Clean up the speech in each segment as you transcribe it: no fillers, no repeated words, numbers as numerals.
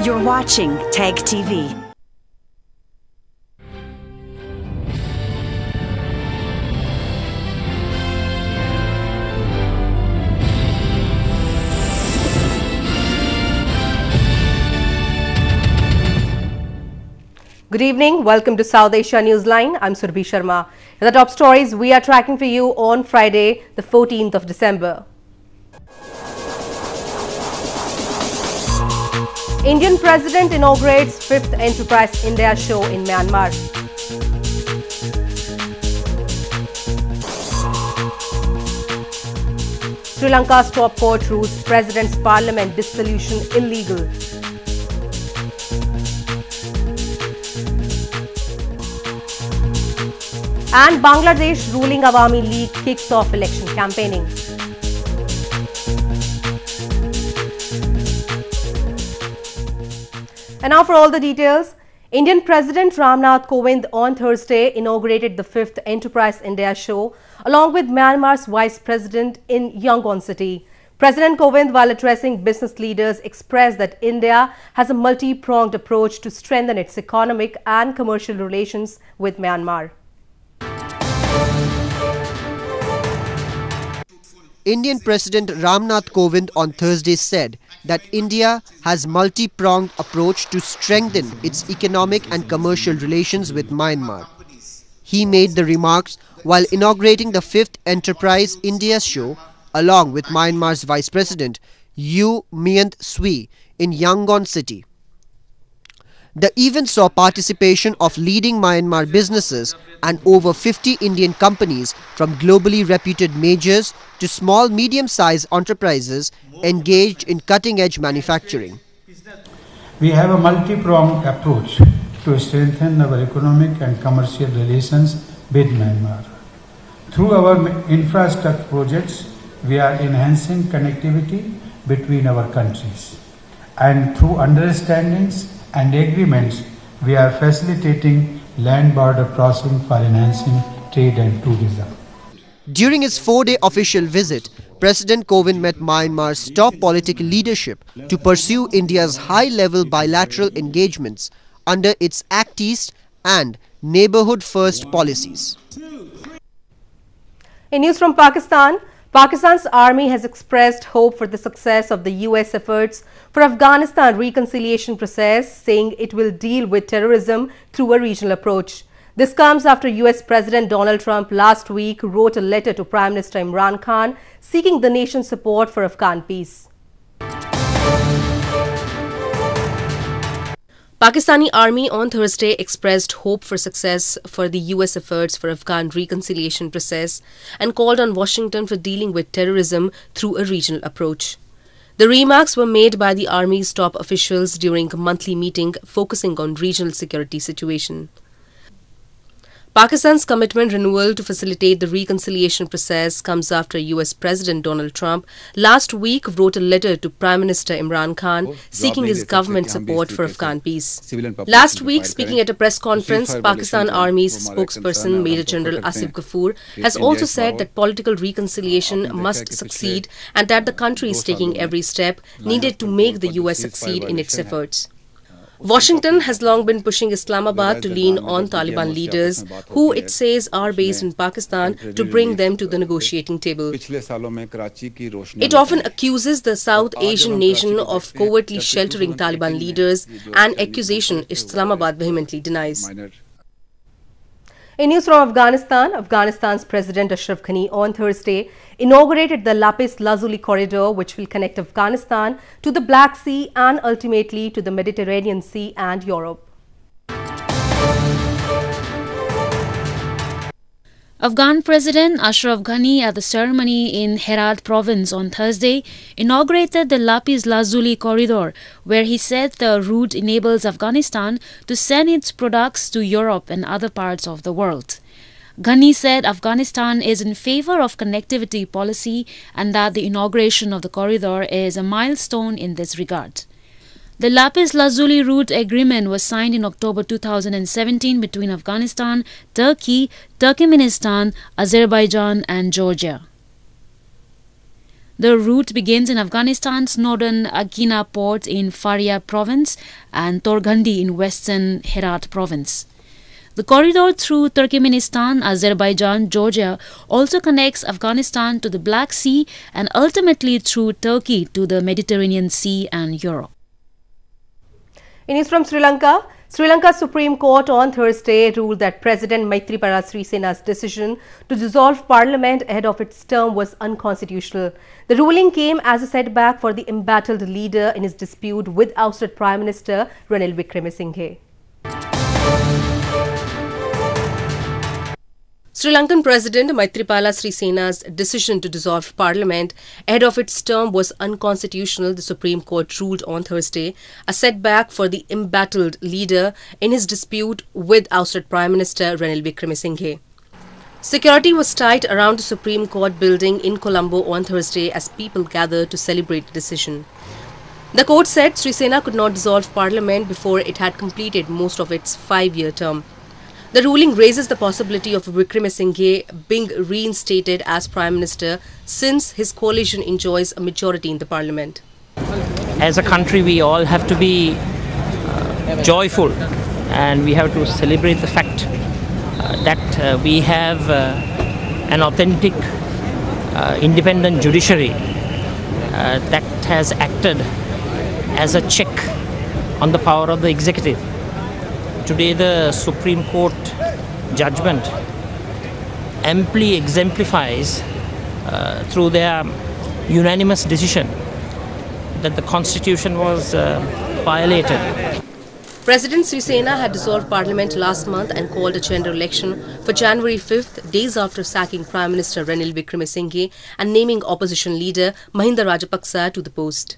You're watching TAG TV. Good evening. Welcome to South Asia Newsline. I'm Surbhi Sharma. The top stories we are tracking for you on Friday, the 14th of December. Indian President inaugurates 5th Enterprise India show in Myanmar. Sri Lanka's top court rules President's Parliament dissolution illegal. And Bangladesh ruling Awami League kicks off election campaigning. And now for all the details. Indian President Ram Nath Kovind on Thursday inaugurated the 5th Enterprise India show along with Myanmar's Vice President in Yangon City. President Kovind, while addressing business leaders, expressed that India has a multi-pronged approach to strengthen its economic and commercial relations with Myanmar. Indian President Ram Nath Kovind on Thursday said that India has multi-pronged approach to strengthen its economic and commercial relations with Myanmar. He made the remarks while inaugurating the 5th Enterprise India show along with Myanmar's Vice President U Myint Sui in Yangon City. The event saw participation of leading Myanmar businesses and over 50 Indian companies from globally reputed majors to small medium-sized enterprises engaged in cutting-edge manufacturing. We have a multi-pronged approach to strengthen our economic and commercial relations with Myanmar. Through our infrastructure projects, we are enhancing connectivity between our countries. And through understandings and agreements, we are facilitating land border crossing for enhancing trade and tourism. During his 4-day official visit, President Kovind met Myanmar's top political leadership to pursue India's high-level bilateral engagements under its Act East and Neighbourhood First policies. In news from Pakistan, Pakistan's army has expressed hope for the success of the US efforts for Afghanistan reconciliation process, saying it will deal with terrorism through a regional approach. This comes after US President Donald Trump last week wrote a letter to Prime Minister Imran Khan seeking the nation's support for Afghan peace. Pakistani army on Thursday expressed hope for success for the US efforts for Afghan reconciliation process and called on Washington for dealing with terrorism through a regional approach. The remarks were made by the army's top officials during a monthly meeting focusing on regional security situation. Pakistan's commitment renewal to facilitate the reconciliation process comes after US President Donald Trump last week wrote a letter to Prime Minister Imran Khan seeking his government support for Afghan peace. Last week, speaking at a press conference, Pakistan Army's spokesperson Major General Asif Ghafoor has also said that political reconciliation must succeed and that the country is taking every step needed to make the US succeed in its efforts. Washington has long been pushing Islamabad to lean on Taliban leaders, who it says are based in Pakistan, to bring them to the negotiating table. It often accuses the South Asian nation of covertly sheltering Taliban leaders, an accusation Islamabad vehemently denies. In news from Afghanistan, Afghanistan's President Ashraf Ghani on Thursday inaugurated the Lapis Lazuli corridor, which will connect Afghanistan to the Black Sea and ultimately to the Mediterranean Sea and Europe. Afghan President Ashraf Ghani at the ceremony in Herat province on Thursday inaugurated the Lapis Lazuli corridor, where he said the route enables Afghanistan to send its products to Europe and other parts of the world. Ghani said Afghanistan is in favor of connectivity policy and that the inauguration of the corridor is a milestone in this regard. The Lapis Lazuli route agreement was signed in October 2017 between Afghanistan, Turkey, Turkmenistan, Azerbaijan and Georgia. The route begins in Afghanistan's northern Aghina port in Faryab province and Torghandi in western Herat province. The corridor through Turkmenistan, Azerbaijan, Georgia also connects Afghanistan to the Black Sea and ultimately through Turkey to the Mediterranean Sea and Europe. In news from Sri Lanka, Sri Lanka's Supreme Court on Thursday ruled that President Maithripala Srisena's decision to dissolve parliament ahead of its term was unconstitutional. The ruling came as a setback for the embattled leader in his dispute with ousted Prime Minister Ranil Wickremesinghe. Sri Lankan President Maithripala Srisena's decision to dissolve parliament ahead of its term was unconstitutional, the Supreme Court ruled on Thursday, a setback for the embattled leader in his dispute with ousted Prime Minister Ranil Wickremesinghe. Security was tight around the Supreme Court building in Colombo on Thursday as people gathered to celebrate the decision. The court said Srisena could not dissolve parliament before it had completed most of its 5-year term. The ruling raises the possibility of Wickremesinghe being reinstated as Prime Minister since his coalition enjoys a majority in the parliament. As a country, we all have to be joyful and we have to celebrate the fact that we have an authentic, independent judiciary that has acted as a check on the power of the executive. Today, the Supreme Court judgment amply exemplifies through their unanimous decision that the Constitution was violated. President Srisena had dissolved parliament last month and called a general election for January 5th, days after sacking Prime Minister Ranil Wickremesinghe and naming opposition leader Mahinda Rajapaksa to the post.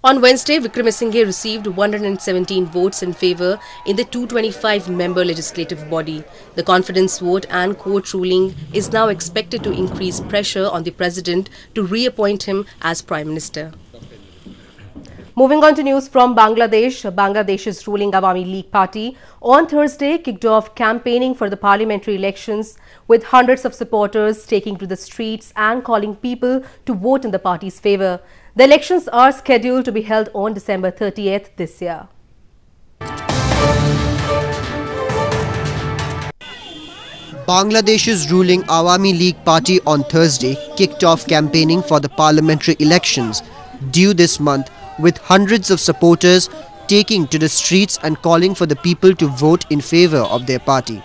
On Wednesday, Wickremesinghe received 117 votes in favour in the 225-member legislative body. The confidence vote and court ruling is now expected to increase pressure on the president to reappoint him as Prime Minister. Moving on to news from Bangladesh, Bangladesh's ruling Awami League Party on Thursday kicked off campaigning for the parliamentary elections with hundreds of supporters taking to the streets and calling people to vote in the party's favour. The elections are scheduled to be held on December 30th this year. Bangladesh's ruling Awami League Party on Thursday kicked off campaigning for the parliamentary elections due this month, with hundreds of supporters taking to the streets and calling for the people to vote in favour of their party.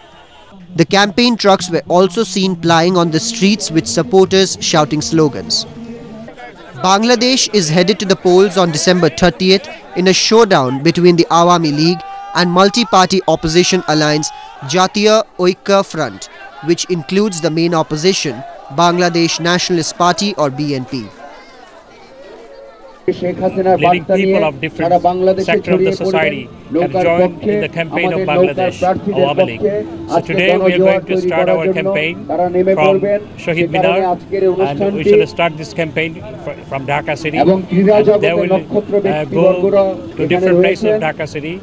The campaign trucks were also seen plying on the streets with supporters shouting slogans. Bangladesh is headed to the polls on December 30th in a showdown between the Awami League and multi-party opposition alliance Jatiya Oika Front, which includes the main opposition, Bangladesh Nationalist Party or BNP. Leading people of different sectors of the society have joined in the campaign of Bangladesh Awami League. So today we are going to start our campaign from Shahid Minar, and we shall start this campaign from Dhaka city. And they will go to different places of Dhaka city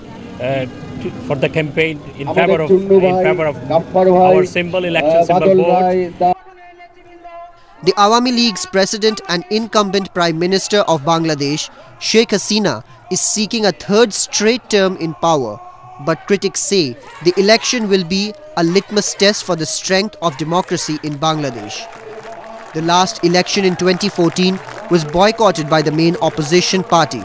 for the campaign in favor of our symbol, election symbol board. The Awami League's president and incumbent Prime Minister of Bangladesh, Sheikh Hasina, is seeking a third straight term in power. But critics say the election will be a litmus test for the strength of democracy in Bangladesh. The last election in 2014 was boycotted by the main opposition party,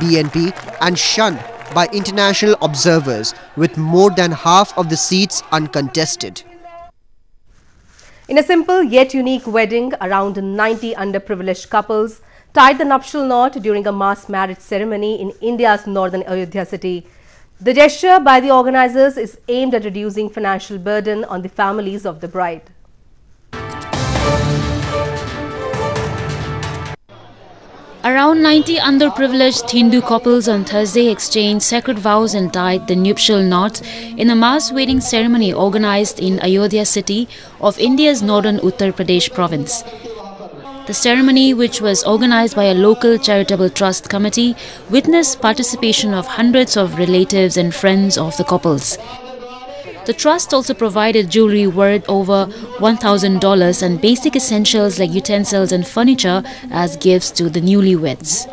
BNP, and shunned by international observers, with more than half of the seats uncontested. In a simple yet unique wedding, around 90 underprivileged couples tied the nuptial knot during a mass marriage ceremony in India's northern Ayodhya city. The gesture by the organizers is aimed at reducing financial burden on the families of the bride. Around 90 underprivileged Hindu couples on Thursday exchanged sacred vows and tied the nuptial knot in a mass wedding ceremony organized in Ayodhya city of India's northern Uttar Pradesh province. The ceremony, which was organized by a local charitable trust committee, witnessed participation of hundreds of relatives and friends of the couples. The trust also provided jewelry worth over $1,000 and basic essentials like utensils and furniture as gifts to the newlyweds.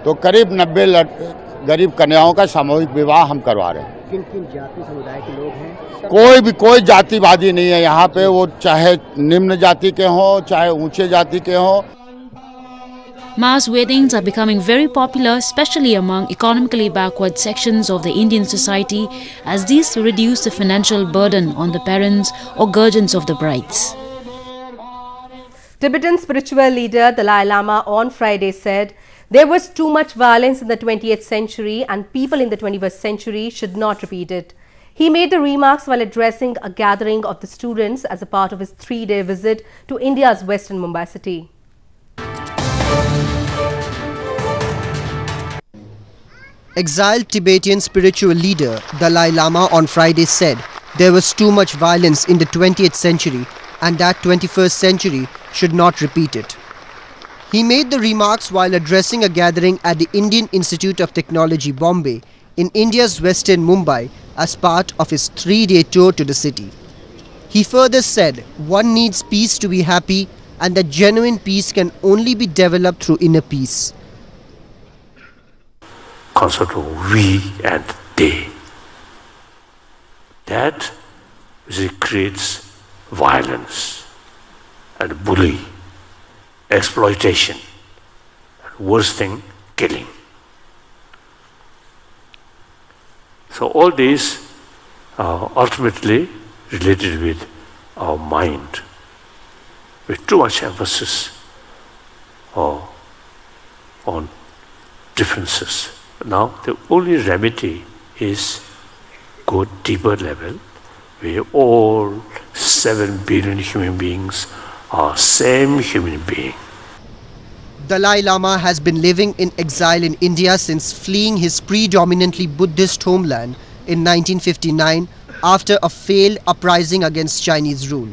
तो करीब 90 गरीब कन्याओं का सामूहिक विवाह हम करवा रहे हैं। किन-किन जाति समुदाय के लोग हैं? कोई जातिवादी नहीं है यहाँ पे, वो चाहे निम्न जाति के हों, चाहे ऊंचे जाति के हों। Mass weddings are becoming very popular, especially among economically backward sections of the Indian society, as these reduce the financial burden on the parents or guardians of the brides. Tibetan spiritual leader Dalai Lama on Friday said there was too much violence in the 20th century and people in the 21st century should not repeat it. He made the remarks while addressing a gathering of the students as a part of his 3-day visit to India's western Mumbai city. Exiled Tibetan spiritual leader Dalai Lama on Friday said there was too much violence in the 20th century and that 21st century should not repeat it. He made the remarks while addressing a gathering at the Indian Institute of Technology, Bombay, in India's western Mumbai as part of his 3-day tour to the city. He further said one needs peace to be happy and that genuine peace can only be developed through inner peace. Concept of we and they. That creates violence and bully, exploitation, and worst thing, killing. So all these are ultimately related with our mind, with too much emphasis on differences. Now the only remedy is go deeper level, where all 7 billion human beings are same human being. Dalai Lama has been living in exile in India since fleeing his predominantly Buddhist homeland in 1959 after a failed uprising against Chinese rule.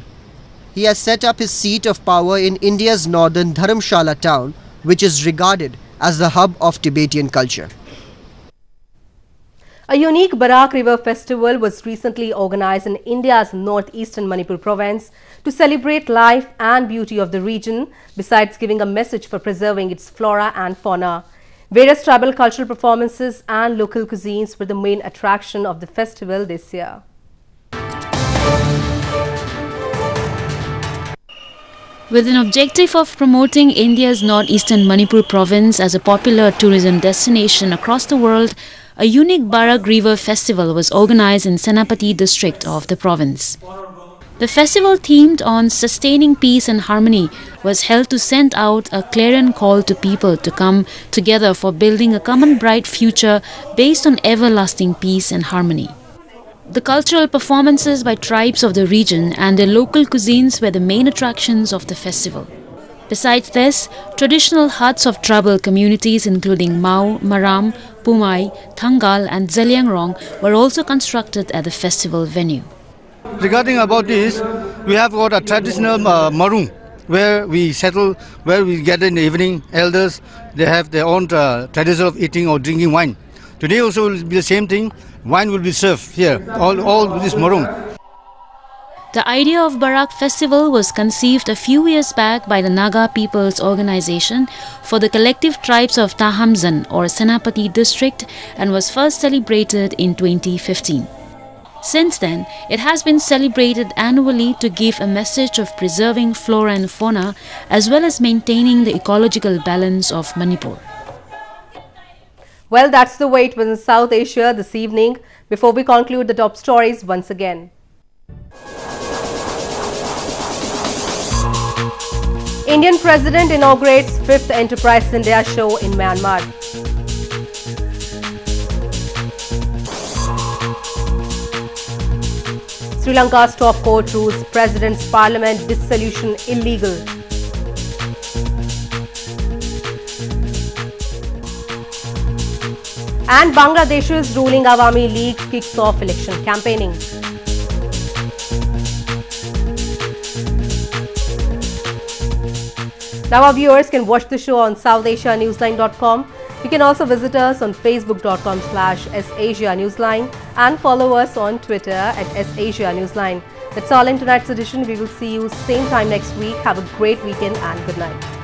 He has set up his seat of power in India's northern Dharamshala town, which is regarded as the hub of Tibetan culture. A unique Barak River Festival was recently organized in India's northeastern Manipur province to celebrate life and beauty of the region, besides giving a message for preserving its flora and fauna. Various tribal cultural performances and local cuisines were the main attraction of the festival this year. With an objective of promoting India's northeastern Manipur province as a popular tourism destination across the world, a unique Barak River Festival was organized in Senapati district of the province. The festival, themed on sustaining peace and harmony, was held to send out a clarion call to people to come together for building a common bright future based on everlasting peace and harmony. The cultural performances by tribes of the region and their local cuisines were the main attractions of the festival. Besides this, traditional huts of tribal communities including Mau, Maram, Pumai, Thangal and Zeliangrong were also constructed at the festival venue. Regarding about this, we have got a traditional maroon where we settle, where we gather in the evening. Elders, they have their own tradition of eating or drinking wine. Today also will be the same thing. Wine will be served here, all this maroon. The idea of Barak Festival was conceived a few years back by the Naga People's Organization for the collective tribes of Tahamzan or Senapati district and was first celebrated in 2015. Since then, it has been celebrated annually to give a message of preserving flora and fauna as well as maintaining the ecological balance of Manipur. Well, that's the way it was in South Asia this evening. Before we conclude the top stories once again. Indian President inaugurates 5th Enterprise India show in Myanmar. Sri Lanka's top court rules President's Parliament dissolution illegal. And Bangladesh's ruling Awami League kicks off election campaigning. Now our viewers can watch the show on SouthAsiaNewsline.com. You can also visit us on Facebook.com/SAsiaNewsline and follow us on Twitter at @SAsiaNewsline. That's all in tonight's edition. We will see you same time next week. Have a great weekend and good night.